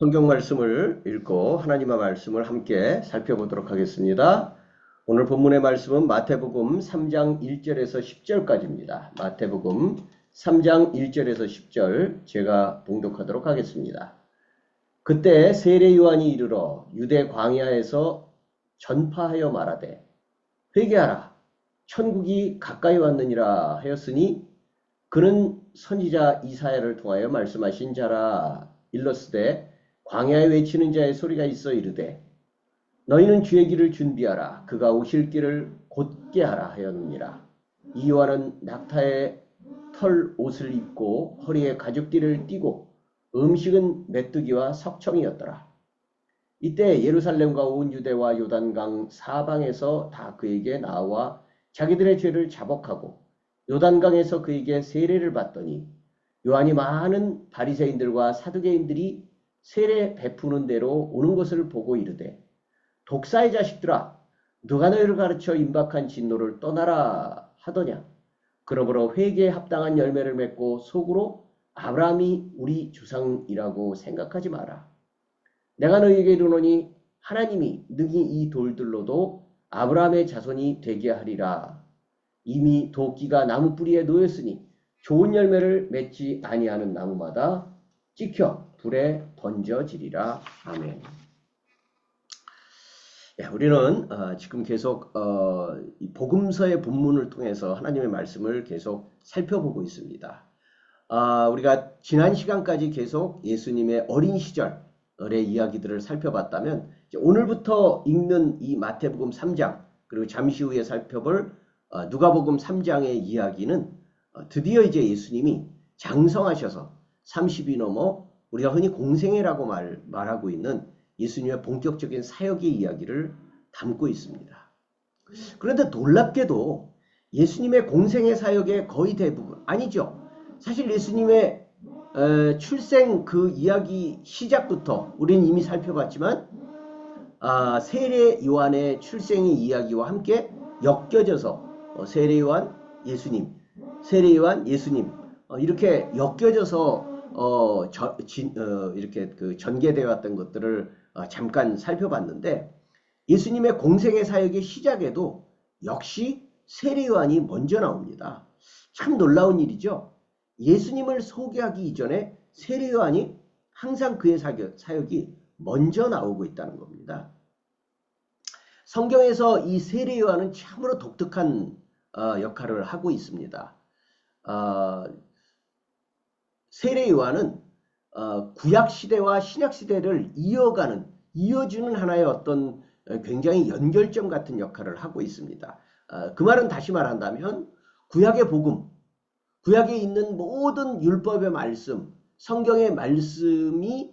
성경 말씀을 읽고 하나님의 말씀을 함께 살펴보도록 하겠습니다. 오늘 본문의 말씀은 마태복음 3장 1절에서 10절까지입니다. 마태복음 3장 1절에서 10절 제가 봉독하도록 하겠습니다. 그때 세례 요한이 이르러 유대 광야에서 전파하여 말하되 회개하라 천국이 가까이 왔느니라 하였으니 그는 선지자 이사야를 통하여 말씀하신 자라. 일러스되 광야에 외치는 자의 소리가 있어 이르되 너희는 주의 길을 준비하라 그가 오실 길을 곧게 하라 하였느니라. 이 요한은 낙타의 털 옷을 입고 허리에 가죽띠를 띠고 음식은 메뚜기와 석청이었더라. 이때 예루살렘과 온 유대와 요단강 사방에서 다 그에게 나와 자기들의 죄를 자복하고 요단강에서 그에게 세례를 받더니 요한이 많은 바리새인들과 사두개인들이 세례 베푸는 대로 오는 것을 보고 이르되 독사의 자식들아 누가 너희를 가르쳐 임박한 진노를 떠나라 하더냐. 그러므로 회개에 합당한 열매를 맺고 속으로 아브라함이 우리 조상이라고 생각하지 마라. 내가 너희에게 이르노니 하나님이 능히 이 돌들로도 아브라함의 자손이 되게 하리라. 이미 도끼가 나무 뿌리에 놓였으니 좋은 열매를 맺지 아니하는 나무마다 찍혀 불에 던져지리라. 아멘. 우리는 지금 계속 이 복음서의 본문을 통해서 하나님의 말씀을 계속 살펴보고 있습니다. 우리가 지난 시간까지 계속 예수님의 어린 시절의 이야기들을 살펴봤다면 오늘부터 읽는 이 마태복음 3장 그리고 잠시 후에 살펴볼 누가복음 3장의 이야기는 드디어 이제 예수님이 장성하셔서 30이 넘어 우리가 흔히 공생애라고 말하고 있는 예수님의 본격적인 사역의 이야기를 담고 있습니다. 그런데 놀랍게도 예수님의 공생애 사역의 거의 대부분, 아니죠. 사실 예수님의 출생 그 이야기 시작부터 우리는 이미 살펴봤지만 세례 요한의 출생의 이야기와 함께 엮여져서 세례 요한 예수님, 세례 요한 예수님 이렇게 엮여져서 이렇게 그 전개되어 왔던 것들을 잠깐 살펴봤는데 예수님의 공생의 사역의 시작에도 역시 세례 요한이 먼저 나옵니다. 참 놀라운 일이죠. 예수님을 소개하기 이전에 세례 요한이 항상 그의 사역이 먼저 나오고 있다는 겁니다. 성경에서 이 세례 요한은 참으로 독특한 역할을 하고 있습니다. 세례 요한은 구약시대와 신약시대를 이어주는 하나의 어떤 굉장히 연결점 같은 역할을 하고 있습니다. 그 말은 다시 말한다면 구약의 복음, 구약에 있는 모든 율법의 말씀, 성경의 말씀이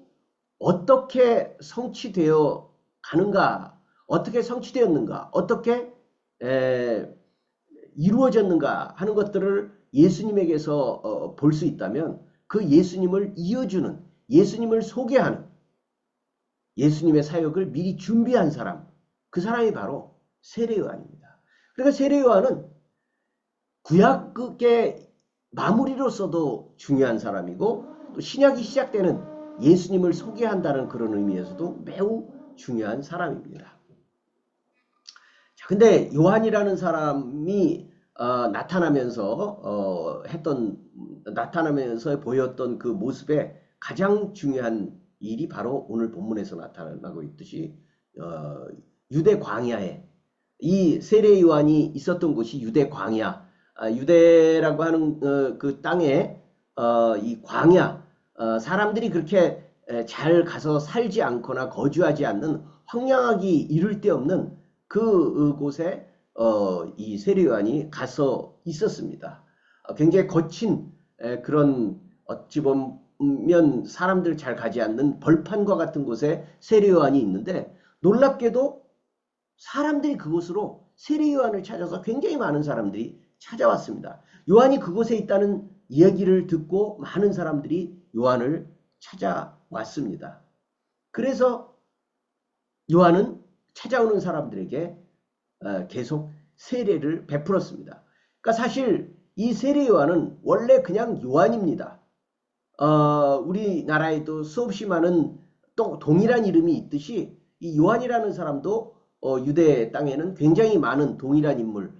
어떻게 성취되어 가는가, 어떻게 성취되었는가, 어떻게 이루어졌는가 하는 것들을 예수님에게서 볼 수 있다면 그 예수님을 이어주는, 예수님을 소개하는, 예수님의 사역을 미리 준비한 사람, 그 사람이 바로 세례 요한입니다. 그러니까 세례 요한은 구약의 마무리로서도 중요한 사람이고 또 신약이 시작되는 예수님을 소개한다는 그런 의미에서도 매우 중요한 사람입니다. 자, 근데 요한이라는 사람이 나타나면서 보였던 그 모습의 가장 중요한 일이 바로 오늘 본문에서 나타나고 있듯이 유대 광야에 이 세례 요한이 있었던 곳이 유대 광야, 유대라고 하는 그 땅에 이 광야, 사람들이 그렇게 잘 가서 살지 않거나 거주하지 않는 황량하기 이를 데 없는 그곳에 이 세례 요한이 가서 있었습니다. 굉장히 거친 그런 어찌 보면 사람들 잘 가지 않는 벌판과 같은 곳에 세례 요한이 있는데 놀랍게도 사람들이 그곳으로 세례 요한을 찾아서 굉장히 많은 사람들이 찾아왔습니다. 요한이 그곳에 있다는 이야기를 듣고 많은 사람들이 요한을 찾아왔습니다. 그래서 요한은 찾아오는 사람들에게 계속 세례를 베풀었습니다. 그러니까 사실 이 세례 요한은 원래 그냥 요한입니다. 우리나라에도 수없이 많은 또 동일한 이름이 있듯이 이 요한이라는 사람도 유대 땅에는 굉장히 많은 동일한 인물,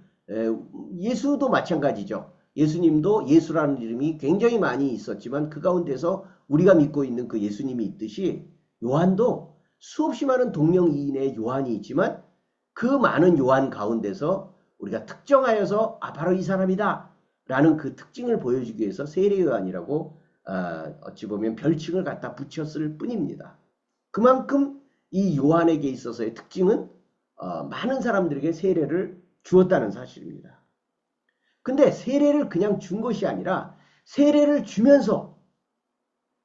예수도 마찬가지죠. 예수님도 예수라는 이름이 굉장히 많이 있었지만 그 가운데서 우리가 믿고 있는 그 예수님이 있듯이 요한도 수없이 많은 동명이인의 요한이 있지만 그 많은 요한 가운데서 우리가 특정하여서 바로 이 사람이다 라는 그 특징을 보여주기 위해서 세례 요한이라고 어찌 보면 별칭을 갖다 붙였을 뿐입니다. 그만큼 이 요한에게 있어서의 특징은 많은 사람들에게 세례를 주었다는 사실입니다. 근데 세례를 그냥 준 것이 아니라 세례를 주면서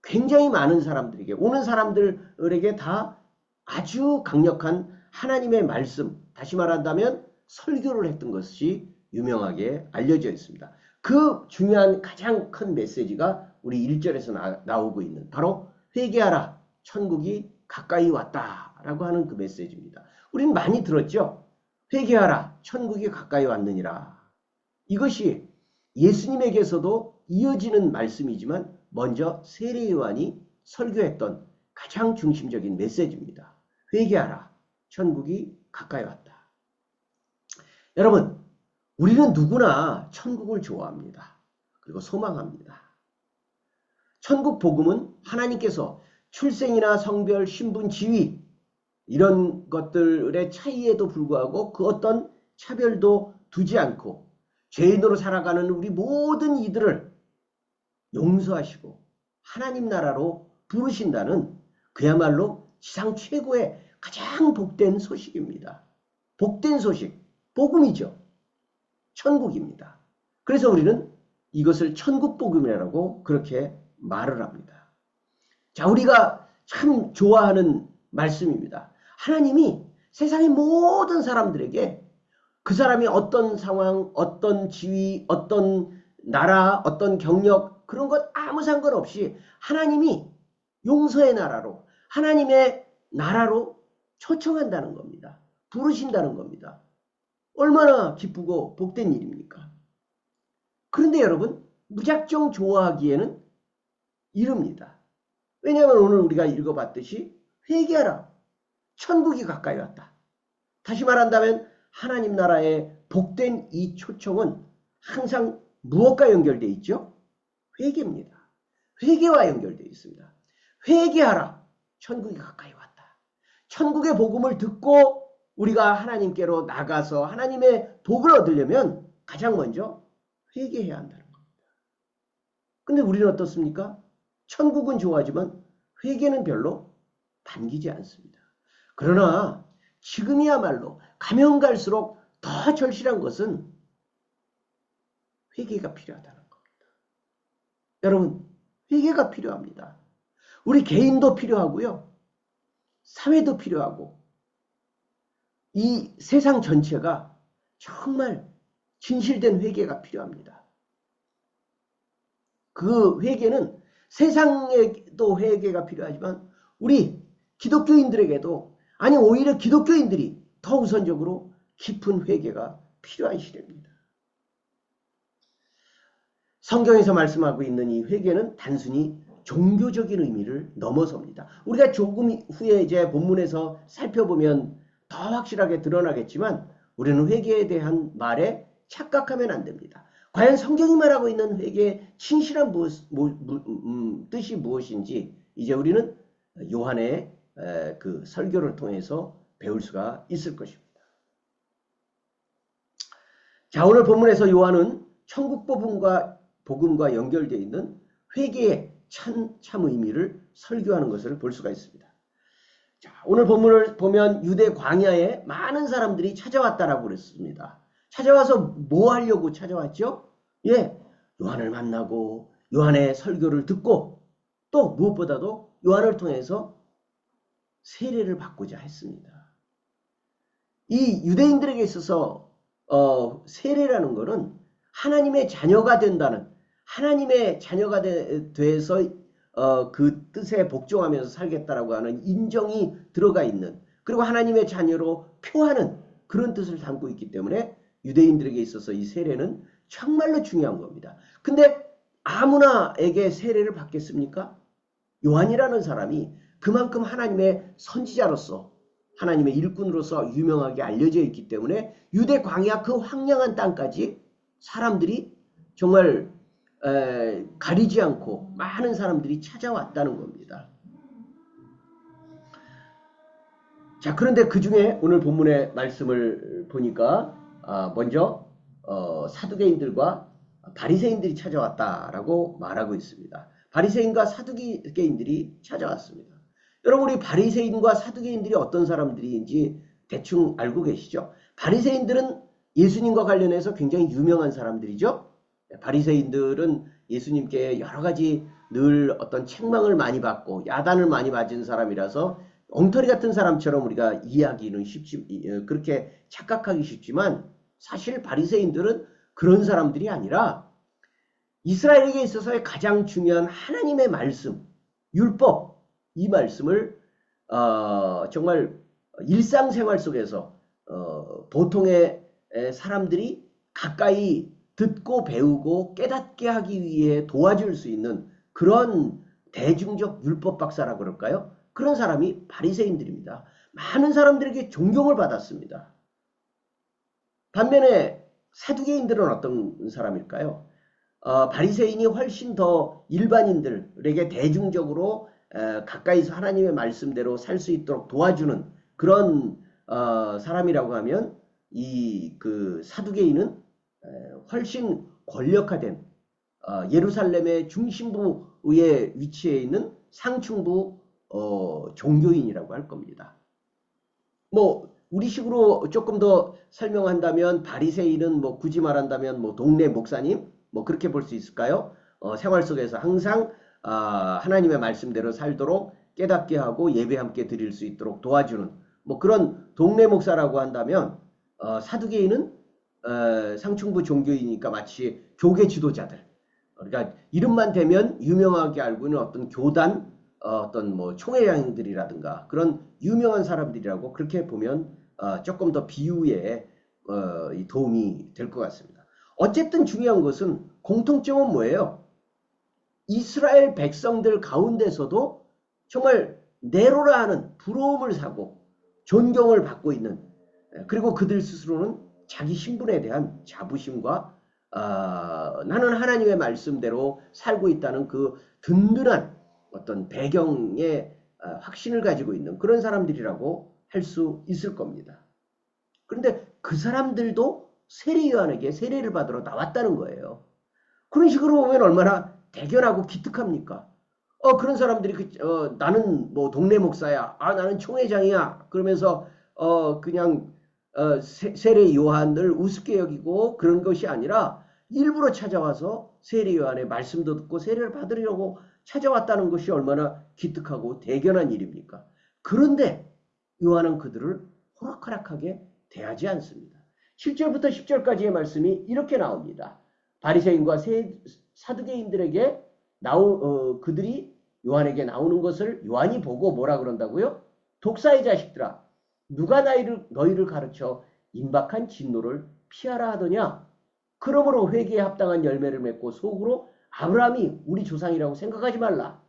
굉장히 많은 사람들에게, 오는 사람들에게 다 아주 강력한 하나님의 말씀, 다시 말한다면 설교를 했던 것이 유명하게 알려져 있습니다. 그 중요한 가장 큰 메시지가 우리 1절에서 나오고 있는 바로 회개하라, 천국이 가까이 왔다라고 하는 그 메시지입니다. 우리는 많이 들었죠. 회개하라, 천국이 가까이 왔느니라. 이것이 예수님에게서도 이어지는 말씀이지만 먼저 세례 요한이 설교했던 가장 중심적인 메시지입니다. 회개하라, 천국이 가까이 왔다. 여러분, 우리는 누구나 천국을 좋아합니다. 그리고 소망합니다. 천국 복음은 하나님께서 출생이나 성별, 신분, 지위 이런 것들의 차이에도 불구하고 그 어떤 차별도 두지 않고 죄인으로 살아가는 우리 모든 이들을 용서하시고 하나님 나라로 부르신다는 그야말로 지상 최고의 가장 복된 소식입니다. 복된 소식, 복음이죠. 천국입니다. 그래서 우리는 이것을 천국 복음이라고 그렇게 말을 합니다. 자, 우리가 참 좋아하는 말씀입니다. 하나님이 세상의 모든 사람들에게 그 사람이 어떤 상황, 어떤 지위, 어떤 나라, 어떤 경력 그런 것 아무 상관없이 하나님이 용서의 나라로, 하나님의 나라로 초청한다는 겁니다. 부르신다는 겁니다. 얼마나 기쁘고 복된 일입니까? 그런데 여러분, 무작정 좋아하기에는 이릅니다. 왜냐하면 오늘 우리가 읽어봤듯이 회개하라, 천국이 가까이 왔다. 다시 말한다면 하나님 나라의 복된 이 초청은 항상 무엇과 연결되어 있죠? 회개입니다. 회개와 연결되어 있습니다. 회개하라, 천국이 가까이 왔다. 천국의 복음을 듣고 우리가 하나님께로 나가서 하나님의 복을 얻으려면 가장 먼저 회개해야 한다는 겁니다. 근데 우리는 어떻습니까? 천국은 좋아하지만 회개는 별로 반기지 않습니다. 그러나 지금이야말로 가면 갈수록 더 절실한 것은 회개가 필요하다는 겁니다. 여러분, 회개가 필요합니다. 우리 개인도 필요하고요. 사회도 필요하고 이 세상 전체가 정말 진실된 회개가 필요합니다. 그 회개는 세상에도 회개가 필요하지만 우리 기독교인들에게도, 아니 오히려 기독교인들이 더 우선적으로 깊은 회개가 필요한 시대입니다. 성경에서 말씀하고 있는 이 회개는 단순히 종교적인 의미를 넘어섭니다. 우리가 조금 후에 이제 본문에서 살펴보면 더 확실하게 드러나겠지만 우리는 회개에 대한 말에 착각하면 안 됩니다. 과연 성경이 말하고 있는 회개의 진실한 뜻이 무엇인지 이제 우리는 요한의 그 설교를 통해서 배울 수가 있을 것입니다. 자, 오늘 본문에서 요한은 천국 복음과 연결되어 있는 회개의 참 의미를 설교하는 것을 볼 수가 있습니다. 자, 오늘 본문을 보면 유대 광야에 많은 사람들이 찾아왔다라고 그랬습니다. 찾아와서 뭐 하려고 찾아왔죠? 예, 요한을 만나고 요한의 설교를 듣고 또 무엇보다도 요한을 통해서 세례를 받고자 했습니다. 이 유대인들에게 있어서 세례라는 것은 하나님의 자녀가 된다는, 하나님의 자녀가 돼서 그 뜻에 복종하면서 살겠다라고 하는 인정이 들어가 있는, 그리고 하나님의 자녀로 표하는 그런 뜻을 담고 있기 때문에 유대인들에게 있어서 이 세례는 정말로 중요한 겁니다. 근데 아무나에게 세례를 받겠습니까? 요한이라는 사람이 그만큼 하나님의 선지자로서 하나님의 일꾼으로서 유명하게 알려져 있기 때문에 유대 광야 그 황량한 땅까지 사람들이 정말 가리지 않고 많은 사람들이 찾아왔다는 겁니다. 자, 그런데 그 중에 오늘 본문의 말씀을 보니까 먼저 사두개인들과 바리새인들이 찾아왔다라고 말하고 있습니다. 바리새인과 사두개인들이 찾아왔습니다. 여러분, 우리 바리새인과 사두개인들이 어떤 사람들인지 대충 알고 계시죠? 바리새인들은 예수님과 관련해서 굉장히 유명한 사람들이죠. 바리새인들은 예수님께 여러 가지 늘 어떤 책망을 많이 받고 야단을 많이 맞은 사람이라서 엉터리 같은 사람처럼 우리가 이해하기는 그렇게 착각하기 쉽지만 사실 바리새인들은 그런 사람들이 아니라 이스라엘에게 있어서의 가장 중요한 하나님의 말씀, 율법, 이 말씀을 정말 일상생활 속에서 보통의 사람들이 가까이 듣고 배우고 깨닫게 하기 위해 도와줄 수 있는 그런 대중적 율법 박사라 그럴까요? 그런 사람이 바리새인들입니다. 많은 사람들에게 존경을 받았습니다. 반면에 사두개인들은 어떤 사람일까요? 바리새인이 훨씬 더 일반인들에게 대중적으로 가까이서 하나님의 말씀대로 살 수 있도록 도와주는 그런 사람이라고 하면 그 사두개인은 훨씬 권력화된 예루살렘의 중심부에 위치해 있는 상층부 종교인이라고 할 겁니다. 뭐 우리식으로 조금 더 설명한다면 바리새인은 뭐 굳이 말한다면 뭐 동네 목사님 뭐 그렇게 볼 수 있을까요? 생활 속에서 항상 하나님의 말씀대로 살도록 깨닫게 하고 예배 함께 드릴 수 있도록 도와주는 뭐 그런 동네 목사라고 한다면 사두개인은 상층부 종교이니까 마치 교계 지도자들, 그러니까 이름만 대면 유명하게 알고 있는 어떤 교단 어떤 뭐 총회장들이라든가 그런 유명한 사람들이라고 그렇게 보면 조금 더 비유에 도움이 될 것 같습니다. 어쨌든 중요한 것은 공통점은 뭐예요? 이스라엘 백성들 가운데서도 정말 네로라 하는 부러움을 사고 존경을 받고 있는, 그리고 그들 스스로는 자기 신분에 대한 자부심과 나는 하나님의 말씀대로 살고 있다는 그 든든한 어떤 배경의 확신을 가지고 있는 그런 사람들이라고 할 수 있을 겁니다. 그런데 그 사람들도 세례요한에게 세례를 받으러 나왔다는 거예요. 그런 식으로 보면 얼마나 대견하고 기특합니까? 그런 사람들이 나는 뭐 동네 목사야, 나는 총회장이야 그러면서 그냥 세례 요한을 우습게 여기고 그런 것이 아니라 일부러 찾아와서 세례 요한의 말씀도 듣고 세례를 받으려고 찾아왔다는 것이 얼마나 기특하고 대견한 일입니까? 그런데 요한은 그들을 호락호락하게 대하지 않습니다. 7절부터 10절까지의 말씀이 이렇게 나옵니다. 바리새인과 사두개인들에게 그들이 요한에게 나오는 것을 요한이 보고 뭐라 그런다고요? 독사의 자식들아, 누가 너희를 가르쳐 임박한 진노를 피하라 하더냐? 그러므로 회개에 합당한 열매를 맺고 속으로 아브라함이 우리 조상이라고 생각하지 말라.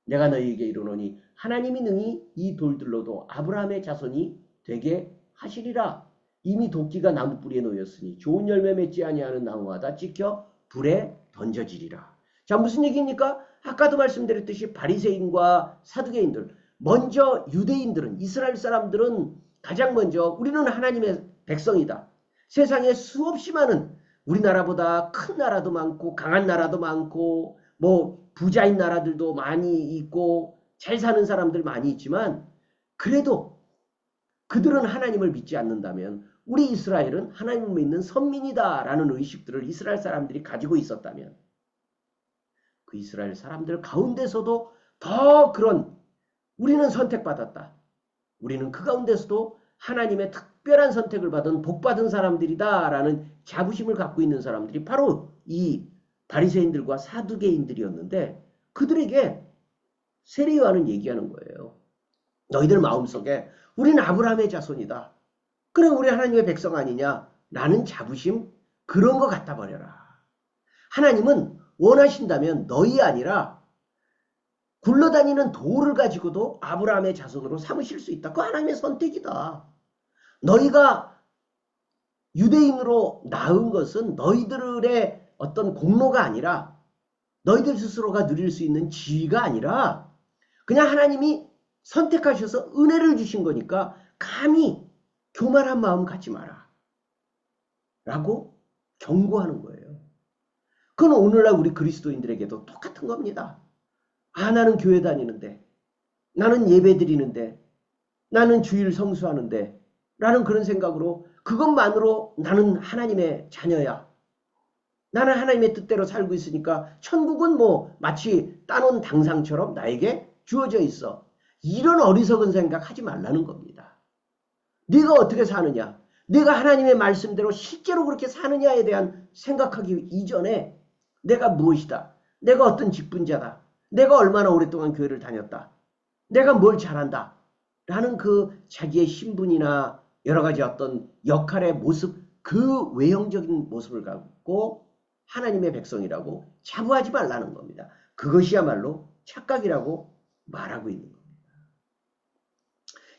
내가 너희에게 이르노니 하나님이 능히 이 돌들로도 아브라함의 자손이 되게 하시리라. 이미 도끼가 나무 뿌리에 놓였으니 좋은 열매 맺지 아니하는 나무마다 찍혀 불에 던져지리라. 자, 무슨 얘기입니까? 아까도 말씀드렸듯이 바리새인과 사두개인들, 먼저 유대인들은, 이스라엘 사람들은 가장 먼저 우리는 하나님의 백성이다. 세상에 수없이 많은 우리나라보다 큰 나라도 많고 강한 나라도 많고 뭐 부자인 나라들도 많이 있고 잘 사는 사람들 많이 있지만 그래도 그들은 하나님을 믿지 않는다면 우리 이스라엘은 하나님을 믿는 선민이다라는 의식들을 이스라엘 사람들이 가지고 있었다면 그 이스라엘 사람들 가운데서도 더 그런 우리는 선택받았다. 우리는 그 가운데서도 하나님의 특별한 선택을 받은 복받은 사람들이다라는 자부심을 갖고 있는 사람들이 바로 이 바리새인들과 사두개인들이었는데 그들에게 세례 요한은 얘기하는 거예요. 너희들 마음속에 우리는 아브라함의 자손이다. 그래 우리 하나님의 백성 아니냐? 라는 자부심 그런 거 갖다 버려라. 하나님은 원하신다면 너희 아니라 굴러다니는 돌을 가지고도 아브라함의 자손으로 삼으실 수 있다. 그 하나님의 선택이다. 너희가 유대인으로 낳은 것은 너희들의 어떤 공로가 아니라 너희들 스스로가 누릴 수 있는 지위가 아니라 그냥 하나님이 선택하셔서 은혜를 주신 거니까 감히 교만한 마음 갖지 마라. 라고 경고하는 거예요. 그건 오늘날 우리 그리스도인들에게도 똑같은 겁니다. 아, 나는 교회 다니는데, 나는 예배 드리는데, 나는 주일 성수하는데, 라는 그런 생각으로 그것만으로 나는 하나님의 자녀야. 나는 하나님의 뜻대로 살고 있으니까 천국은 뭐 마치 따놓은 당상처럼 나에게 주어져 있어. 이런 어리석은 생각하지 말라는 겁니다. 네가 어떻게 사느냐, 네가 하나님의 말씀대로 실제로 그렇게 사느냐에 대한 생각하기 이전에 내가 무엇이다, 내가 어떤 직분자다, 내가 얼마나 오랫동안 교회를 다녔다, 내가 뭘 잘한다 라는 그 자기의 신분이나 여러 가지 어떤 역할의 모습, 그 외형적인 모습을 갖고 하나님의 백성이라고 자부하지 말라는 겁니다. 그것이야말로 착각이라고 말하고 있는 겁니다.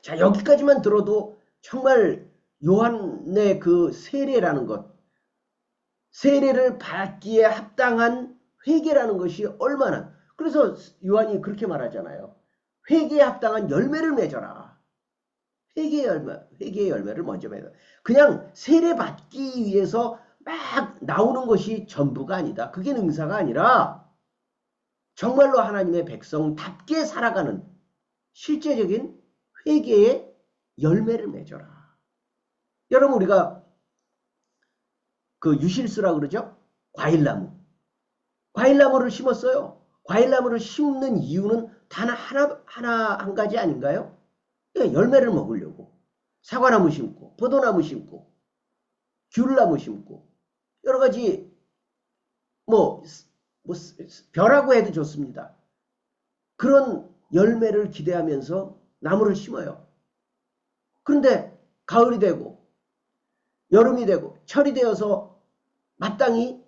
자, 여기까지만 들어도 정말 요한의 그 세례라는 것, 세례를 받기에 합당한 회개라는 것이 얼마나, 그래서 요한이 그렇게 말하잖아요. 회개에 합당한 열매를 맺어라. 회개의 열매를 먼저 맺어라. 그냥 세례 받기 위해서 막 나오는 것이 전부가 아니다. 그게 능사가 아니라 정말로 하나님의 백성답게 살아가는 실제적인 회개의 열매를 맺어라. 여러분, 우리가 그 유실수라 그러죠? 과일나무. 과일나무를 심었어요. 과일나무를 심는 이유는 단 한 가지 아닌가요? 예, 열매를 먹으려고. 사과나무 심고, 포도나무 심고, 귤나무 심고, 여러 가지 뭐 벼라고 해도 좋습니다. 그런 열매를 기대하면서 나무를 심어요. 그런데 가을이 되고 여름이 되고 철이 되어서 마땅히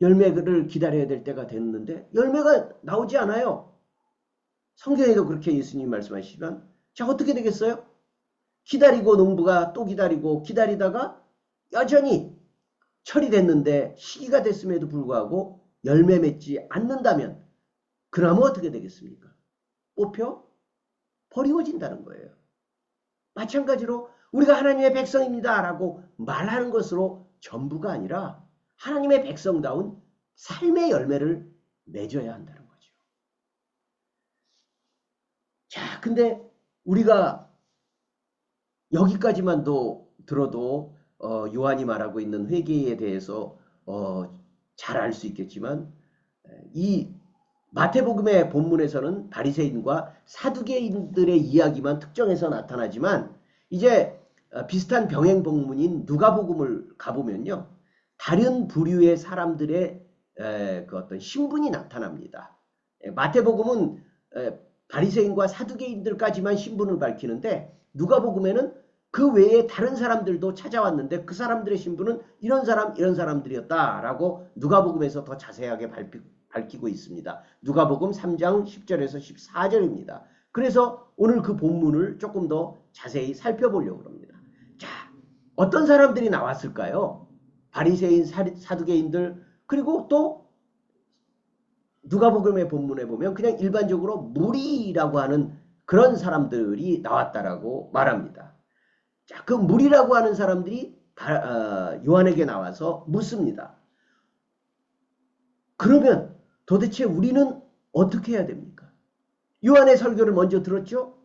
열매를 기다려야 될 때가 됐는데 열매가 나오지 않아요. 성경에도 그렇게 예수님이 말씀하시지만, 자, 어떻게 되겠어요? 기다리고 농부가 또 기다리고 기다리다가 여전히 철이 됐는데 시기가 됐음에도 불구하고 열매 맺지 않는다면 그 나무 어떻게 되겠습니까? 뽑혀 버리워진다는 거예요. 마찬가지로 우리가 하나님의 백성입니다 라고 말하는 것으로 전부가 아니라 하나님의 백성다운 삶의 열매를 맺어야 한다는 거죠. 자, 근데 우리가 여기까지만도 들어도 요한이 말하고 있는 회개에 대해서 잘 알 수 있겠지만, 이 마태복음의 본문에서는 바리새인과 사두개인들의 이야기만 특정해서 나타나지만, 이제 비슷한 병행 본문인 누가복음을 가보면요, 다른 부류의 사람들의 그 어떤 신분이 나타납니다. 마태복음은 바리새인과 사두개인들까지만 신분을 밝히는데, 누가복음에는 그 외에 다른 사람들도 찾아왔는데 그 사람들의 신분은 이런 사람들이었다라고 누가복음에서 더 자세하게 밝히고 있습니다. 누가복음 3장 10절에서 14절입니다. 그래서 오늘 그 본문을 조금 더 자세히 살펴보려고 합니다. 자, 어떤 사람들이 나왔을까요? 바리새인, 사두개인들, 그리고 또 누가복음의 본문에 보면 그냥 일반적으로 무리라고 하는 그런 사람들이 나왔다라고 말합니다. 자, 그 무리라고 하는 사람들이 요한에게 나와서 묻습니다. 그러면 도대체 우리는 어떻게 해야 됩니까? 요한의 설교를 먼저 들었죠?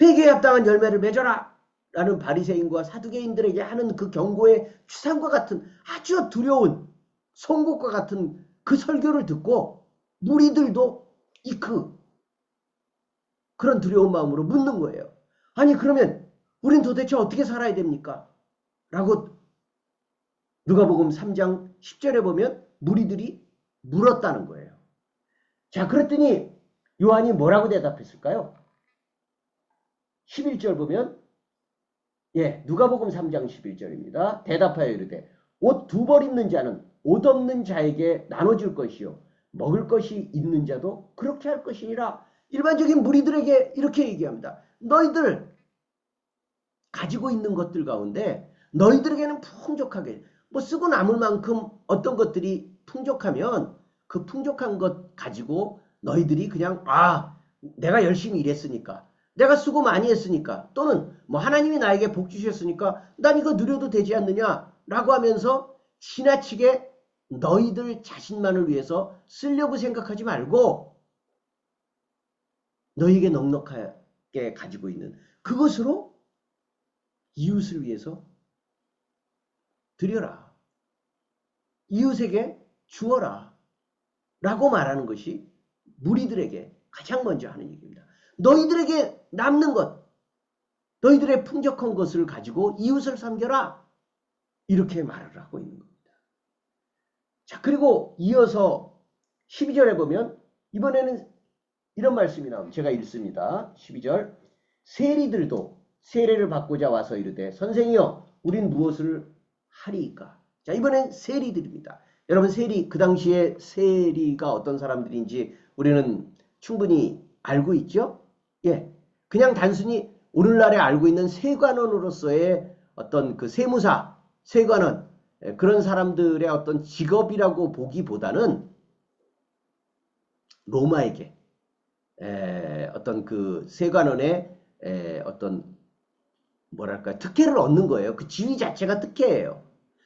회개에 합당한 열매를 맺어라 라는 바리새인과 사두개인들에게 하는 그 경고의 추상과 같은 아주 두려운 송곳과 같은 그 설교를 듣고 무리들도 그런 두려운 마음으로 묻는 거예요. 아니, 그러면 우린 도대체 어떻게 살아야 됩니까? 라고 누가복음 3장 10절에 보면 무리들이 물었다는 거예요. 자, 그랬더니 요한이 뭐라고 대답했을까요? 11절 보면, 누가복음 3장 11절입니다. 대답하여 이르되 옷 2벌 입는 자는 옷 없는 자에게 나눠줄 것이요 먹을 것이 있는 자도 그렇게 할 것이니라. 일반적인 무리들에게 이렇게 얘기합니다. 너희들 가지고 있는 것들 가운데 너희들에게는 풍족하게 뭐 쓰고 남을 만큼 어떤 것들이 풍족하면 그 풍족한 것 가지고 너희들이 그냥 내가 열심히 일했으니까 내가 수고 많이 했으니까 또는 뭐 하나님이 나에게 복 주셨으니까 난 이거 누려도 되지 않느냐라고 하면서 지나치게 너희들 자신만을 위해서 쓰려고 생각하지 말고 너희에게 넉넉하게 가지고 있는 그것으로 이웃을 위해서 드려라. 이웃에게 주어라. 라고 말하는 것이 무리들에게 가장 먼저 하는 얘기입니다. 너희들에게 남는 것, 너희들의 풍족한 것을 가지고 이웃을 섬겨라. 이렇게 말을 하고 있는 겁니다. 자, 그리고 이어서 12절에 보면 이번에는 이런 말씀이 나옵니다. 제가 읽습니다. 12절. 세리들도 세례를 받고자 와서 이르되 선생이여 우린 무엇을 하리이까? 자, 이번엔 세리들입니다. 여러분 세리 그 당시에 세리가 어떤 사람들인지 우리는 충분히 알고 있죠? 예. 그냥 단순히 오늘날에 알고 있는 세관원으로서의 어떤 그 세무사, 세관원 그런 사람들의 어떤 직업이라고 보기보다는 로마에게 어떤 그 세관원의 어떤 뭐랄까 특혜를 얻는 거예요. 그 지위 자체가 특혜예요.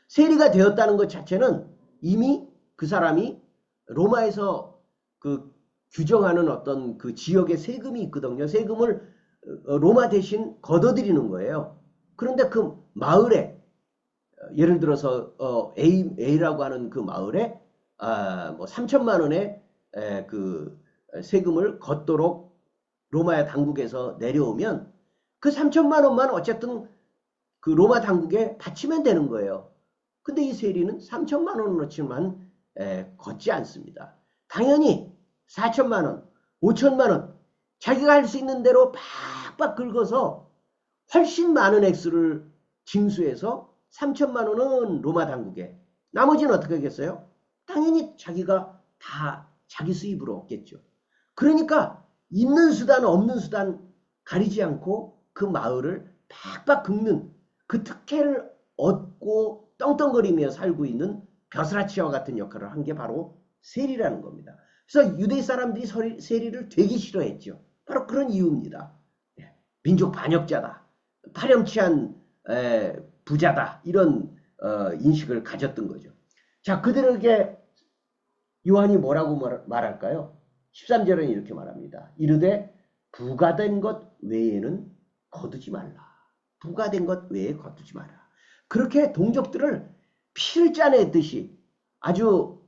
세리가 되었다는 것 자체는 이미 그 사람이 로마에서 그 규정하는 어떤 그 지역의 세금이 있거든요. 세금을 로마 대신 걷어들이는 거예요. 그런데 그 마을에 예를 들어서 A라고 하는 그 마을에 뭐 3천만 원의 그 세금을 걷도록 로마의 당국에서 내려오면 그 3천만 원만 어쨌든 그 로마 당국에 바치면 되는 거예요. 근데 이 세리는 3천만 원어치만 걷지 않습니다. 당연히 4천만 원, 5천만 원 자기가 할 수 있는 대로 팍팍 긁어서 훨씬 많은 액수를 징수해서 3천만 원은 로마 당국에 나머지는 어떻게 하겠어요? 당연히 자기가 다 자기 수입으로 얻겠죠. 그러니까 있는 수단 없는 수단 가리지 않고 그 마을을 팍팍 긁는 그 특혜를 얻고 떵떵거리며 살고 있는 벼슬아치와 같은 역할을 한 게 바로 세리라는 겁니다. 그래서 유대 사람들이 세리를 되게 싫어했죠. 바로 그런 이유입니다. 민족 반역자다. 파렴치한 부자다. 이런 인식을 가졌던 거죠. 자, 그들에게 요한이 뭐라고 말할까요? 13절은 이렇게 말합니다. 이르되 부가된 것 외에는 거두지 말라. 부가된 것 외에 거두지 마라. 그렇게 동족들을 피를 짜내듯이 아주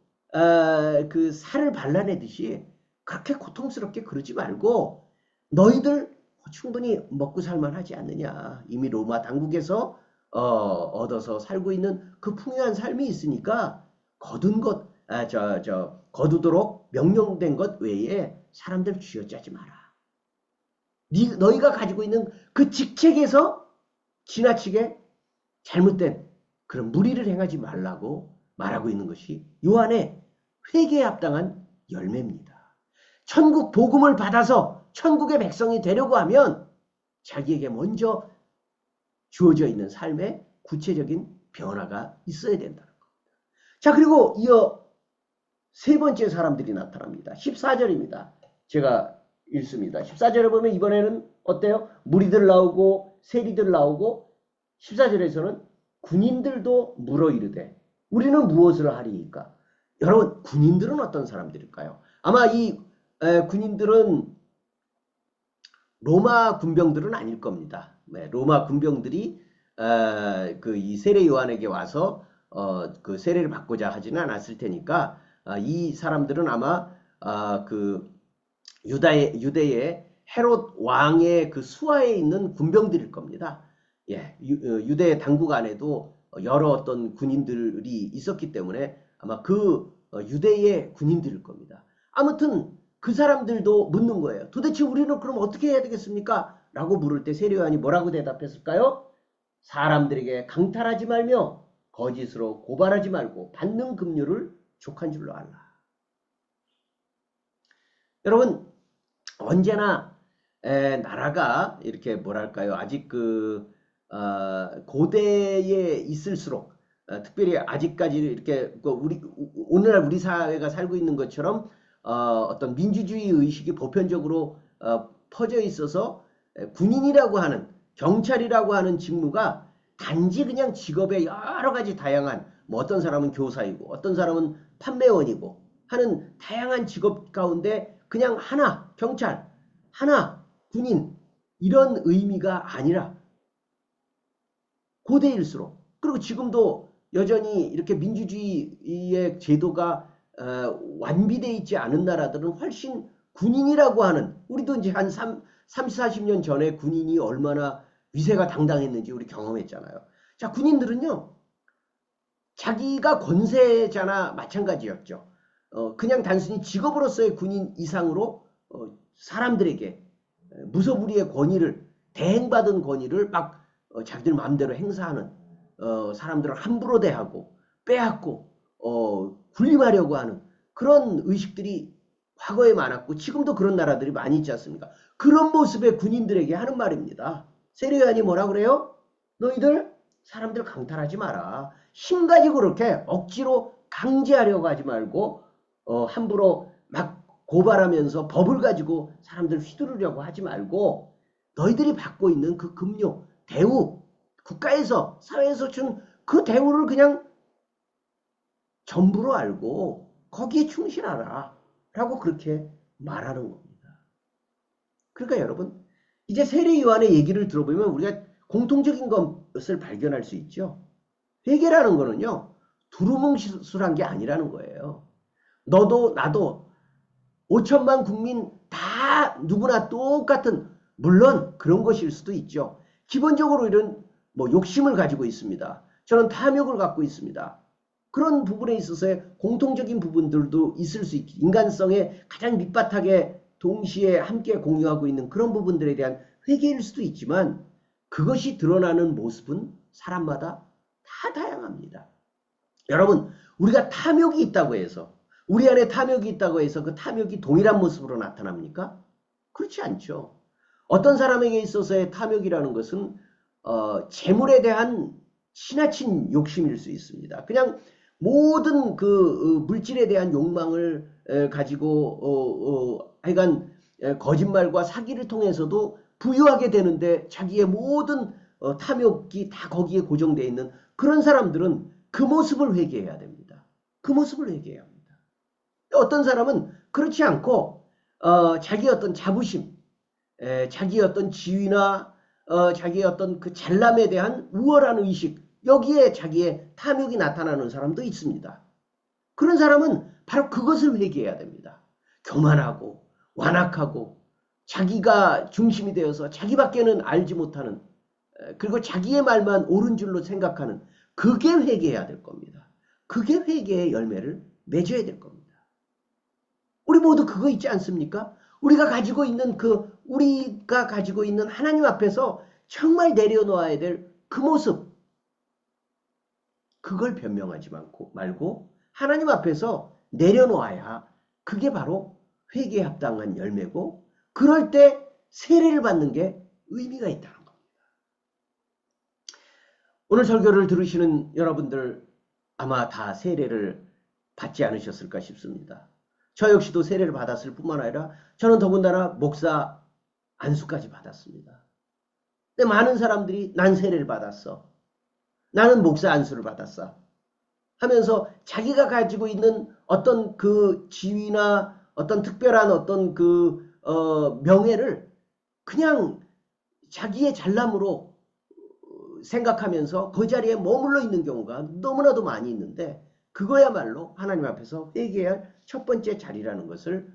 그 살을 발라내듯이 그렇게 고통스럽게 그러지 말고 너희들 충분히 먹고 살만하지 않느냐. 이미 로마 당국에서 얻어서 살고 있는 그 풍요한 삶이 있으니까 거둔 것, 거두도록 명령된 것 외에 사람들 쥐어짜지 마라. 너희가 가지고 있는 그 직책에서 지나치게 잘못된 그런 무리를 행하지 말라고 말하고 있는 것이 요한의 회개에 합당한 열매입니다. 천국 복음을 받아서 천국의 백성이 되려고 하면 자기에게 먼저 주어져 있는 삶에 구체적인 변화가 있어야 된다는 겁니다. 자, 그리고 이어 세 번째 사람들이 나타납니다. 14절입니다. 제가 읽습니다. 14절에 보면 이번에는 어때요? 무리들 나오고 세리들 나오고 14절에서는 군인들도 물어 이르되 우리는 무엇을 하리이까? 여러분 군인들은 어떤 사람들일까요? 아마 이 군인들은 로마 군병들은 아닐 겁니다. 로마 군병들이 그 이 세례 요한에게 와서 그 세례를 받고자 하지는 않았을 테니까 이 사람들은 아마 그 유대의 헤롯 왕의 그 수하에 있는 군병들일 겁니다. 예, 유대 당국 안에도 여러 어떤 군인들이 있었기 때문에 아마 그 유대의 군인들일 겁니다. 아무튼 그 사람들도 묻는 거예요. 도대체 우리는 그럼 어떻게 해야 되겠습니까? 라고 물을 때 세례 요한이 뭐라고 대답했을까요? 사람들에게 강탈하지 말며 거짓으로 고발하지 말고 받는 급료를 족한 줄로 알라. 여러분 언제나 나라가 이렇게 뭐랄까요? 아직 고대에 있을수록 특별히 아직까지 이렇게 오늘날 우리 사회가 살고 있는 것처럼 어떤 민주주의 의식이 보편적으로 퍼져 있어서 군인이라고 하는 경찰이라고 하는 직무가 단지 그냥 직업의 여러 가지 다양한 뭐 어떤 사람은 교사이고 어떤 사람은 판매원이고 하는 다양한 직업 가운데 그냥 하나 경찰 하나 군인 이런 의미가 아니라 고대일수록 그리고 지금도 여전히 이렇게 민주주의의 제도가 완비되어 있지 않은 나라들은 훨씬 군인이라고 하는 우리도 이제 한 30, 40년 전에 군인이 얼마나 위세가 당당했는지 우리 경험했잖아요. 자, 군인들은요. 자기가 권세자나 마찬가지였죠. 그냥 단순히 직업으로서의 군인 이상으로 사람들에게 무소불위의 권위를 대행받은 권위를 막 자기들 마음대로 행사하는 사람들을 함부로 대하고 빼앗고 군림하려고 하는 그런 의식들이 과거에 많았고 지금도 그런 나라들이 많이 있지 않습니까? 그런 모습의 군인들에게 하는 말입니다. 세례요한이 뭐라 그래요? 너희들 사람들 강탈하지 마라. 힘 가지고 그렇게 억지로 강제하려고 하지 말고 함부로 막 고발하면서 법을 가지고 사람들 휘두르려고 하지 말고 너희들이 받고 있는 그 급료, 대우, 국가에서 사회에서 준 그 대우를 그냥 전부로 알고 거기에 충실하라 라고 그렇게 말하는 겁니다. 그러니까 여러분 이제 세례 요한의 얘기를 들어보면 우리가 공통적인 것을 발견할 수 있죠. 회개라는 거는요. 두루뭉술한 게 아니라는 거예요. 너도 나도 5천만 국민 다 누구나 똑같은 물론 그런 것일 수도 있죠. 기본적으로 이런 뭐 욕심을 가지고 있습니다. 저는 탐욕을 갖고 있습니다. 그런 부분에 있어서의 공통적인 부분들도 있을 수 있고 인간성의 가장 밑바닥에 동시에 함께 공유하고 있는 그런 부분들에 대한 회개일 수도 있지만 그것이 드러나는 모습은 사람마다 다 다양합니다. 여러분 우리가 탐욕이 있다고 해서 우리 안에 탐욕이 있다고 해서 그 탐욕이 동일한 모습으로 나타납니까? 그렇지 않죠. 어떤 사람에게 있어서의 탐욕이라는 것은 재물에 대한 지나친 욕심일 수 있습니다. 그냥 모든 그 물질에 대한 욕망을 가지고 하여간 거짓말과 사기를 통해서도 부유하게 되는데 자기의 모든 탐욕이 다 거기에 고정되어 있는 그런 사람들은 그 모습을 회개해야 됩니다. 그 모습을 회개해야 합니다. 어떤 사람은 그렇지 않고 자기의 어떤 자부심, 자기의 어떤 지위나 자기의 어떤 그 잘남에 대한 우월한 의식 여기에 자기의 탐욕이 나타나는 사람도 있습니다. 그런 사람은 바로 그것을 회개해야 됩니다. 교만하고 완악하고 자기가 중심이 되어서 자기밖에는 알지 못하는 그리고 자기의 말만 옳은 줄로 생각하는 그게 회개해야 될 겁니다. 그게 회개의 열매를 맺어야 될 겁니다. 우리 모두 그거 있지 않습니까? 우리가 가지고 있는 하나님 앞에서 정말 내려놓아야 될 그 모습 그걸 변명하지 말고 하나님 앞에서 내려놓아야 그게 바로 회개에 합당한 열매고 그럴 때 세례를 받는 게 의미가 있다는 겁니다. 오늘 설교를 들으시는 여러분들 아마 다 세례를 받지 않으셨을까 싶습니다. 저 역시도 세례를 받았을 뿐만 아니라 저는 더군다나 목사 안수까지 받았습니다. 근데 많은 사람들이 난 세례를 받았어. 나는 목사 안수를 받았어. 하면서 자기가 가지고 있는 어떤 그 지위나 어떤 특별한 어떤 그 명예를 그냥 자기의 잘남으로 생각하면서 그 자리에 머물러 있는 경우가 너무나도 많이 있는데 그거야말로 하나님 앞에서 회개할 첫 번째 자리라는 것을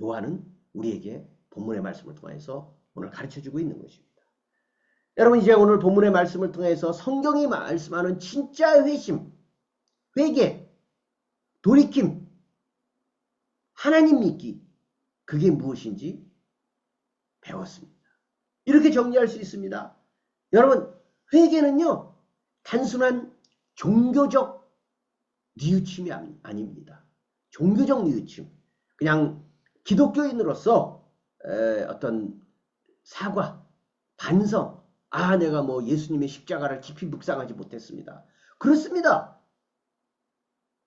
요한은 우리에게 본문의 말씀을 통해서 오늘 가르쳐주고 있는 것입니다. 여러분 이제 오늘 본문의 말씀을 통해서 성경이 말씀하는 진짜 회심, 회개, 돌이킴, 하나님 믿기 그게 무엇인지 배웠습니다. 이렇게 정리할 수 있습니다. 여러분 회개는요 단순한 종교적 뉘우침이 아닙니다. 종교적 뉘우침 그냥 기독교인으로서 어떤 사과, 반성, 아, 내가 뭐 예수님의 십자가를 깊이 묵상하지 못했습니다. 그렇습니다.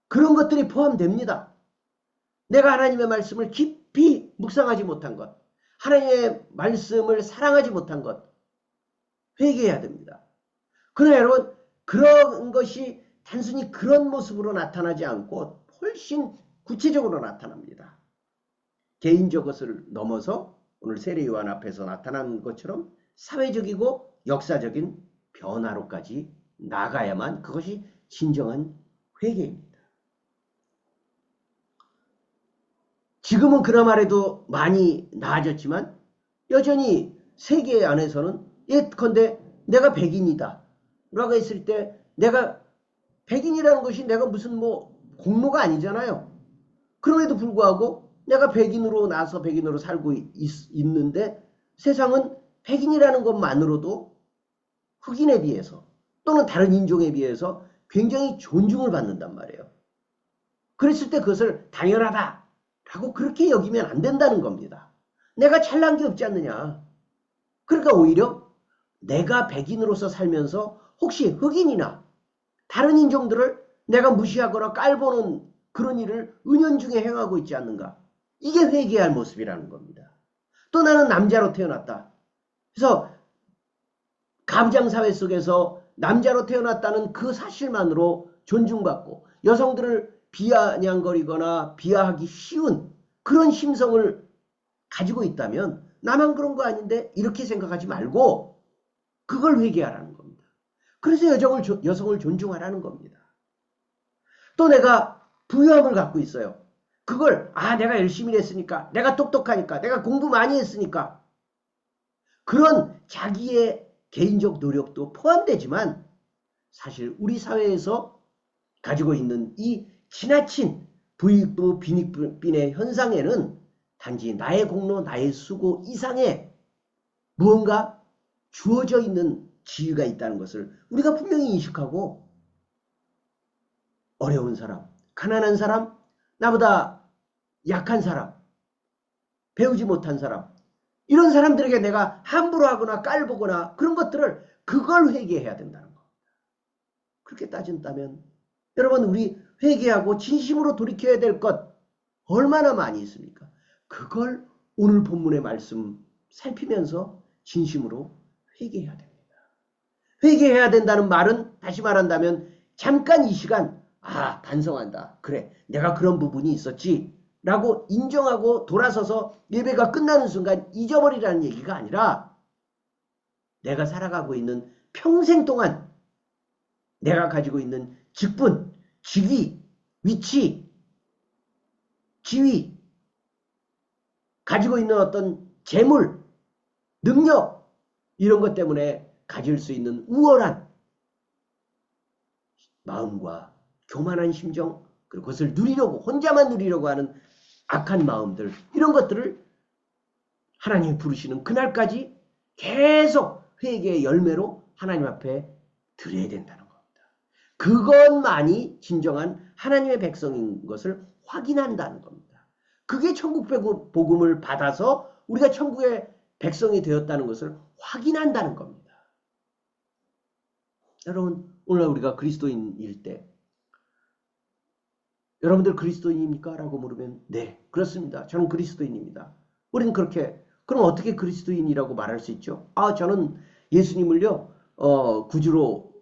그런 것들이 포함됩니다. 내가 하나님의 말씀을 깊이 묵상하지 못한 것, 하나님의 말씀을 사랑하지 못한 것, 회개해야 됩니다. 그러나 여러분, 그런 것이 단순히 그런 모습으로 나타나지 않고 훨씬 구체적으로 나타납니다. 개인적 것을 넘어서 오늘 세례 요한 앞에서 나타난 것처럼 사회적이고 역사적인 변화로까지 나가야만 그것이 진정한 회개입니다. 지금은 그나마라도 많이 나아졌지만 여전히 세계 안에서는 예컨대 내가 백인이다 라고 했을 때 내가 백인이라는 것이 내가 무슨 뭐 공로가 아니잖아요. 그럼에도 불구하고 내가 백인으로 나서 백인으로 살고 있는데 세상은 백인이라는 것만으로도 흑인에 비해서 또는 다른 인종에 비해서 굉장히 존중을 받는단 말이에요. 그랬을 때 그것을 당연하다라고 그렇게 여기면 안 된다는 겁니다. 내가 잘난 게 없지 않느냐. 그러니까 오히려 내가 백인으로서 살면서 혹시 흑인이나 다른 인종들을 내가 무시하거나 깔보는 그런 일을 은연중에 행하고 있지 않는가. 이게 회개할 모습이라는 겁니다. 또 나는 남자로 태어났다. 그래서 가부장사회 속에서 남자로 태어났다는 그 사실만으로 존중받고 여성들을 비아냥거리거나 비하하기 쉬운 그런 심성을 가지고 있다면 나만 그런 거 아닌데 이렇게 생각하지 말고 그걸 회개하라는 겁니다. 그래서 여성을 존중하라는 겁니다. 또 내가 부유함을 갖고 있어요. 그걸 내가 열심히 했으니까, 내가 똑똑하니까, 내가 공부 많이 했으니까 그런 자기의 개인적 노력도 포함되지만 사실 우리 사회에서 가지고 있는 이 지나친 부익부 빈익빈의 현상에는 단지 나의 공로, 나의 수고 이상의 무언가 주어져 있는 지위가 있다는 것을 우리가 분명히 인식하고 어려운 사람, 가난한 사람, 나보다 약한 사람, 배우지 못한 사람 이런 사람들에게 내가 함부로 하거나 깔보거나 그런 것들을 그걸 회개해야 된다는 겁니다. 그렇게 따진다면 여러분 우리 회개하고 진심으로 돌이켜야 될 것 얼마나 많이 있습니까? 그걸 오늘 본문의 말씀 살피면서 진심으로 회개해야 됩니다. 회개해야 된다는 말은 다시 말한다면 잠깐 이 시간 반성한다. 그래 내가 그런 부분이 있었지 라고 인정하고 돌아서서 예배가 끝나는 순간 잊어버리라는 얘기가 아니라 내가 살아가고 있는 평생 동안 내가 가지고 있는 직분, 직위, 위치, 지위, 가지고 있는 어떤 재물, 능력 이런 것 때문에 가질 수 있는 우월한 마음과 교만한 심정 그리고 그것을 누리려고 혼자만 누리려고 하는 악한 마음들 이런 것들을 하나님이 부르시는 그날까지 계속 회개의 열매로 하나님 앞에 드려야 된다는 겁니다. 그것만이 진정한 하나님의 백성인 것을 확인한다는 겁니다. 그게 천국 복음을 받아서 우리가 천국의 백성이 되었다는 것을 확인한다는 겁니다. 여러분 오늘 우리가 그리스도인일 때 여러분들 그리스도인입니까? 라고 물으면 네 그렇습니다. 저는 그리스도인입니다. 우리는 그렇게 그럼 어떻게 그리스도인이라고 말할 수 있죠? 저는 예수님을요 구주로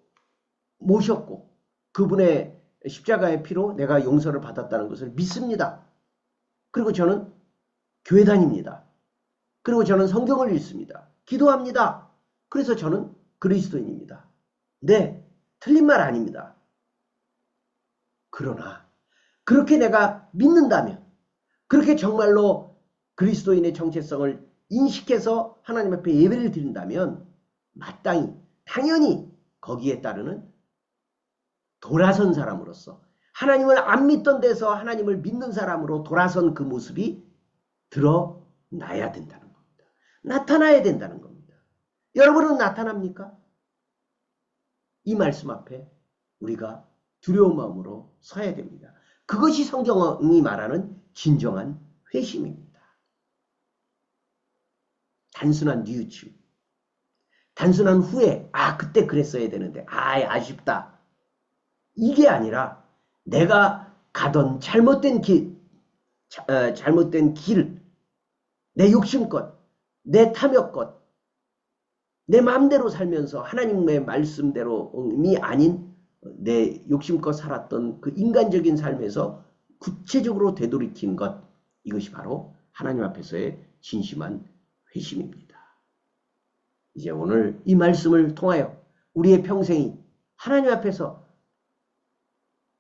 모셨고 그분의 십자가의 피로 내가 용서를 받았다는 것을 믿습니다. 그리고 저는 교회 다닙니다. 그리고 저는 성경을 읽습니다. 기도합니다. 그래서 저는 그리스도인입니다. 네, 틀린 말 아닙니다. 그러나 그렇게 내가 믿는다면 그렇게 정말로 그리스도인의 정체성을 인식해서 하나님 앞에 예배를 드린다면 마땅히 당연히 거기에 따르는 돌아선 사람으로서 하나님을 안 믿던 데서 하나님을 믿는 사람으로 돌아선 그 모습이 드러나야 된다는 겁니다. 나타나야 된다는 겁니다. 여러분은 나타납니까? 이 말씀 앞에 우리가 두려운 마음으로 서야 됩니다. 그것이 성경이 말하는 진정한 회심입니다. 단순한 뉘우침, 단순한 후회, 아, 그때 그랬어야 되는데, 아, 아쉽다. 이게 아니라 내가 가던 잘못된 길, 내 욕심껏, 내 탐욕껏, 내 마음대로 살면서 하나님의 말씀대로이 아닌 내 욕심껏 살았던 그 인간적인 삶에서 구체적으로 되돌이킨 것, 이것이 바로 하나님 앞에서의 진심한 회심입니다. 이제 오늘 이 말씀을 통하여 우리의 평생이 하나님 앞에서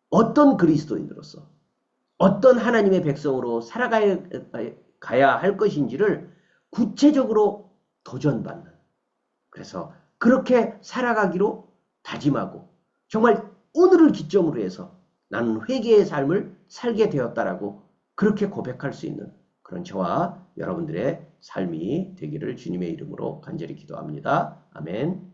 어떤 그리스도인으로서 어떤 하나님의 백성으로 살아가야 할 것인지를 구체적으로 도전받는, 그래서 그렇게 살아가기로 다짐하고 정말 오늘을 기점으로 해서 나는 회개의 삶을 살게 되었다라고 그렇게 고백할 수 있는 그런 저와 여러분들의 삶이 되기를 주님의 이름으로 간절히 기도합니다. 아멘.